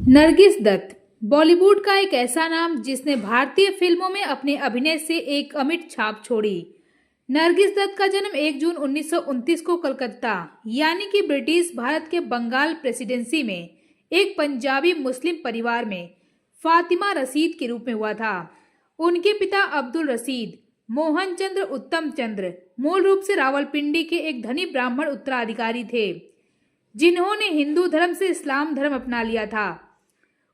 नरगिस दत्त बॉलीवुड का एक ऐसा नाम जिसने भारतीय फिल्मों में अपने अभिनय से एक अमिट छाप छोड़ी। नरगिस दत्त का जन्म 1 जून 1929 को कलकत्ता यानी कि ब्रिटिश भारत के बंगाल प्रेसिडेंसी में एक पंजाबी मुस्लिम परिवार में फातिमा रशीद के रूप में हुआ था। उनके पिता अब्दुल रशीद मोहन चंद्र उत्तम चंद्र मूल रूप से रावलपिंडी के एक धनी ब्राह्मण उत्तराधिकारी थे, जिन्होंने हिंदू धर्म से इस्लाम धर्म अपना लिया था।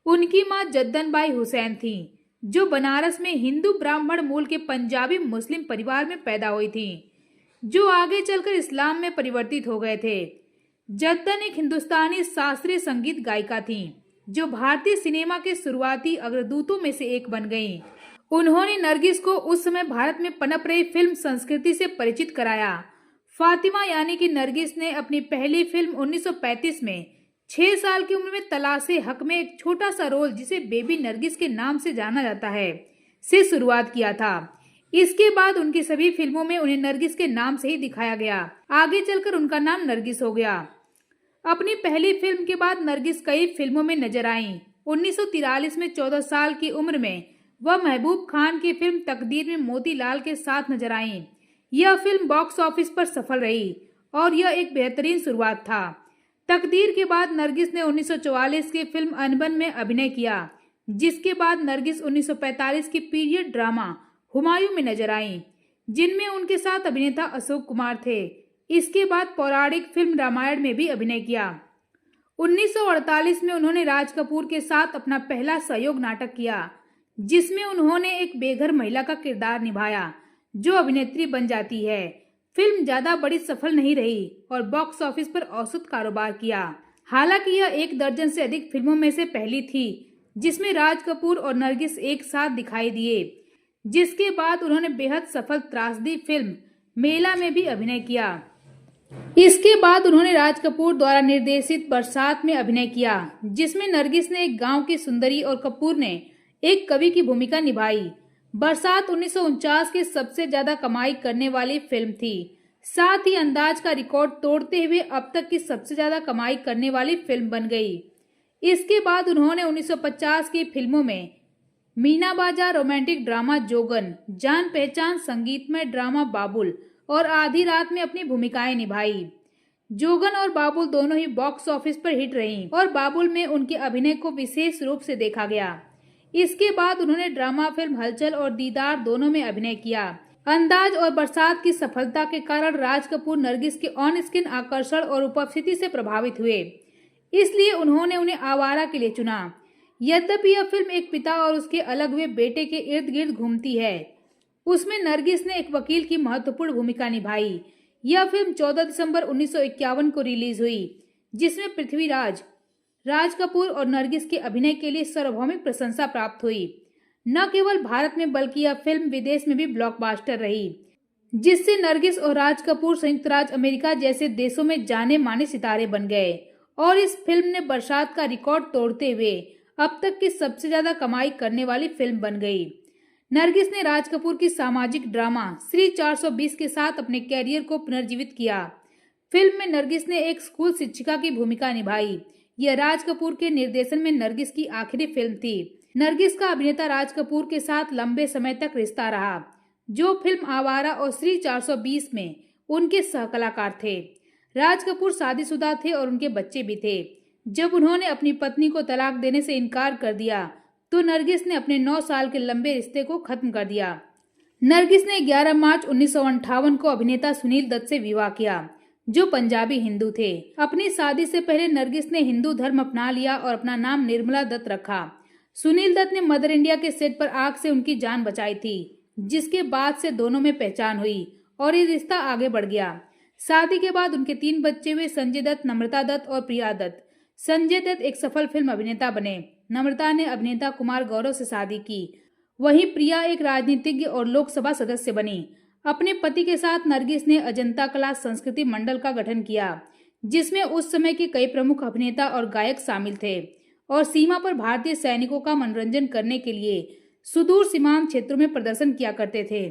उनकी मां जद्दनबाई हुसैन थी, जो बनारस में हिंदू ब्राह्मण मूल के पंजाबी मुस्लिम परिवार में पैदा हुई थी, जो आगे चलकर इस्लाम में परिवर्तित हो गए थे। जद्दन एक हिंदुस्तानी शास्त्रीय संगीत गायिका थी, जो भारतीय सिनेमा के शुरुआती अग्रदूतों में से एक बन गईं। उन्होंने नरगिस को उस समय भारत में पनप रही फिल्म संस्कृति से परिचित कराया। फातिमा यानी कि नरगिस ने अपनी पहली फिल्म 1935 में 6 साल की उम्र में तलाशे हक में एक छोटा सा रोल, जिसे बेबी नरगिस के नाम से जाना जाता है, से शुरुआत किया था। इसके बाद उनकी सभी फिल्मों में उन्हें नरगिस के नाम से ही दिखाया गया। आगे चलकर उनका नाम नरगिस हो गया। अपनी पहली फिल्म के बाद नरगिस कई फिल्मों में नजर आईं। 1943 में 14 साल की उम्र में वह महबूब खान की फिल्म तकदीर में मोतीलाल के साथ नजर आईं। यह फिल्म बॉक्स ऑफिस पर सफल रही और यह एक बेहतरीन शुरुआत था। तकदीर के बाद नरगिस ने 1944 की फिल्म अनबन में अभिनय किया, जिसके बाद नरगिस 1945 की पीरियड ड्रामा हुमायूं में नजर आईं, जिनमें उनके साथ अभिनेता अशोक कुमार थे। इसके बाद पौराणिक फिल्म रामायण में भी अभिनय किया। 1948 में उन्होंने राज कपूर के साथ अपना पहला सहयोग नाटक किया, जिसमें उन्होंने एक बेघर महिला का किरदार निभाया, जो अभिनेत्री बन जाती है। फिल्म ज्यादा बड़ी सफल नहीं रही और बॉक्स ऑफिस पर औसत कारोबार किया। हालांकि यह 1 दर्जन से अधिक फिल्मों में से पहली थी जिसमें राज कपूर और नरगिस एक साथ दिखाई दिए। जिसके बाद उन्होंने बेहद सफल त्रासदी फिल्म मेला में भी अभिनय किया। इसके बाद उन्होंने राज कपूर द्वारा निर्देशित बरसात में अभिनय किया, जिसमें नरगिस ने एक गांव की सुंदरी और कपूर ने एक कवि की भूमिका निभाई। बरसात 1949 की सबसे ज्यादा कमाई करने वाली फिल्म थी, साथ ही अंदाज का रिकॉर्ड तोड़ते हुए अब तक की सबसे ज्यादा कमाई करने वाली फिल्म बन गई। इसके बाद उन्होंने 1950 की फिल्मों में मीना बाजार रोमांटिक ड्रामा जोगन, जान पहचान संगीतमय ड्रामा बाबुल और आधी रात में अपनी भूमिकाएं निभाई। जोगन और बाबुल दोनों ही बॉक्स ऑफिस पर हिट रहीं और बाबुल में उनके अभिनय को विशेष रूप से देखा गया। इसके बाद उन्होंने ड्रामा फिल्म हलचल और दीदार दोनों में अभिनय किया। अंदाज और बरसात की सफलता के कारण राज कपूर नरगिस के ऑन स्क्रीन आकर्षण और उपस्थिति से प्रभावित हुए, इसलिए उन्होंने उन्हें आवारा के लिए चुना। यद्यपि यह फिल्म एक पिता और उसके अलग हुए बेटे के इर्द गिर्द घूमती है, उसमें नरगिस ने एक वकील की महत्वपूर्ण भूमिका निभाई। यह फिल्म 14 दिसंबर 1951 को रिलीज हुई, जिसमें पृथ्वीराज, राज कपूर और नरगिस के अभिनय के लिए सार्वभौमिक प्रशंसा प्राप्त हुई। न केवल भारत में बल्कि यह फिल्म विदेश में भी ब्लॉकबस्टर रही, जिससे नरगिस और राज कपूर संयुक्त राज्य अमेरिका जैसे देशों में जाने माने सितारे बन गए और इस फिल्म ने बरसात का रिकॉर्ड तोड़ते हुए अब तक की सबसे ज्यादा कमाई करने वाली फिल्म बन गई। नरगिस ने राज कपूर की सामाजिक ड्रामा श्री 420 के साथ अपने कैरियर को पुनर्जीवित किया। फिल्म में नरगिस ने एक स्कूल शिक्षिका की भूमिका निभाई। यह राज कपूर के निर्देशन में नरगिस की आखिरी फिल्म थी। नरगिस का अभिनेता राज कपूर के साथ लंबे समय तक रिश्ता रहा, जो फिल्म आवारा और श्री 420 में उनके सहकलाकार थे। राज कपूर शादीशुदा थे और उनके बच्चे भी थे। जब उन्होंने अपनी पत्नी को तलाक देने से इनकार कर दिया, तो नरगिस ने अपने 9 साल के लंबे रिश्ते को खत्म कर दिया। नरगिस ने 11 मार्च 1958 को अभिनेता सुनील दत्त से विवाह किया, जो पंजाबी हिंदू थे। अपनी शादी से पहले नरगिस ने हिंदू धर्म अपना लिया और अपना नाम निर्मला दत्त रखा। सुनील दत्त ने मदर इंडिया के सेट पर आग से उनकी जान बचाई थी, जिसके बाद से दोनों में पहचान हुई और ये रिश्ता आगे बढ़ गया। शादी के बाद उनके 3 बच्चे हुए, संजय दत्त, नम्रता दत्त और प्रिया दत्त। संजय दत्त एक सफल फिल्म अभिनेता बने। नम्रता ने अभिनेता कुमार गौरव से शादी की, वहीं प्रिया एक राजनीतिज्ञ और लोकसभा सदस्य बनी। अपने पति के साथ नरगिस ने अजंता कला संस्कृति मंडल का गठन किया, जिसमें उस समय के कई प्रमुख अभिनेता और गायक शामिल थे और सीमा पर भारतीय सैनिकों का मनोरंजन करने के लिए सुदूर सीमांत क्षेत्रों में प्रदर्शन किया करते थे।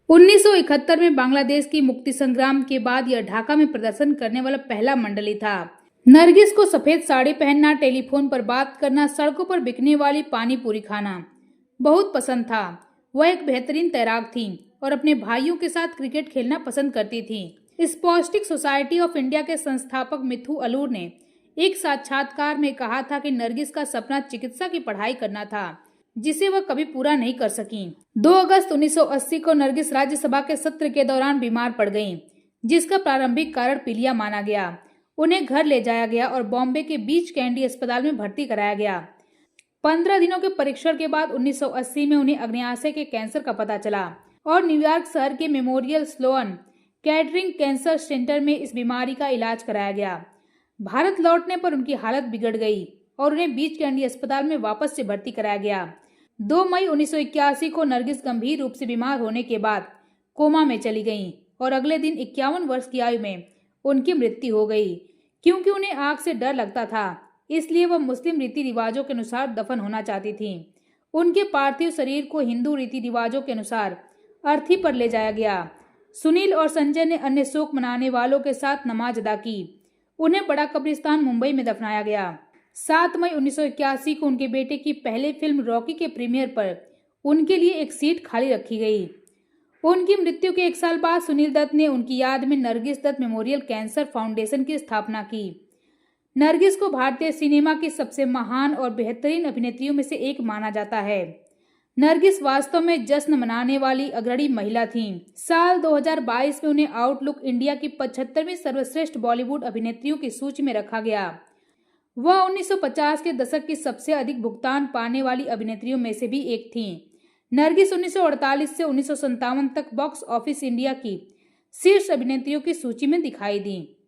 1971 में बांग्लादेश की मुक्ति संग्राम के बाद यह ढाका में प्रदर्शन करने वाला पहला मंडली था। नरगिस को सफेद साड़ी पहनना, टेलीफोन पर बात करना, सड़कों पर बिकने वाली पानी पूरी खाना बहुत पसंद था। वह एक बेहतरीन तैराक थी और अपने भाइयों के साथ क्रिकेट खेलना पसंद करती थी। स्पोस्टिक सोसाइटी ऑफ इंडिया के संस्थापक मिथु अलूर ने एक साक्षात्कार में कहा था कि नरगिस का सपना चिकित्सा की पढ़ाई करना था, जिसे वह कभी पूरा नहीं कर सकी। 2 अगस्त 1980 को नरगिस राज्यसभा के सत्र के दौरान बीमार पड़ गईं, जिसका प्रारंभिक कारण पीलिया माना गया। उन्हें घर ले जाया गया और बॉम्बे के बीच कैंडी अस्पताल में भर्ती कराया गया। 15 दिनों के परीक्षण के बाद 1980 में उन्हें अग्न्याशय के कैंसर का पता चला और न्यूयॉर्क शहर के memorial Sloan Kettering cancer centre में इस बीमारी का इलाज कराया गया। भारत लौटने पर उनकी हालत बिगड़ गई और उन्हें बीच कैंडी अस्पताल में वापस से भर्ती कराया गया। 2 मई 1981 को नरगिस गंभीर रूप से बीमार होने के बाद कोमा में चली गईं और अगले दिन 51 वर्ष की आयु में उनकी मृत्यु हो गई। क्योंकि उन्हें आग से डर लगता था, इसलिए वह मुस्लिम रीति रिवाजों के अनुसार दफन होना चाहती थीं। उनके पार्थिव शरीर को हिंदू रीति रिवाजों के अनुसार अर्थी पर ले जाया गया। सुनील और संजय ने अन्य शोक मनाने वालों के साथ नमाज अदा की। उन्हें बड़ा कब्रिस्तान मुंबई में दफनाया गया। 7 मई 1981 को उनके बेटे की पहली फिल्म रॉकी के प्रीमियर पर उनके लिए एक सीट खाली रखी गई। उनकी मृत्यु के 1 साल बाद सुनील दत्त ने उनकी याद में Nargis Dutt memorial cancer foundation की स्थापना की। नरगिस को भारतीय सिनेमा की सबसे महान और बेहतरीन अभिनेत्रियों में से एक माना जाता है। नरगिस वास्तव में जश्न मनाने वाली अग्रणी महिला थीं। साल 2022 में उन्हें आउटलुक इंडिया की 75वीं सर्वश्रेष्ठ बॉलीवुड अभिनेत्रियों की सूची में रखा गया। वह 1950 के दशक की सबसे अधिक भुगतान पाने वाली अभिनेत्रियों में से भी एक थीं। नरगिस 1948 से 1957 तक बॉक्स ऑफिस इंडिया की शीर्ष अभिनेत्रियों की सूची में दिखाई दी।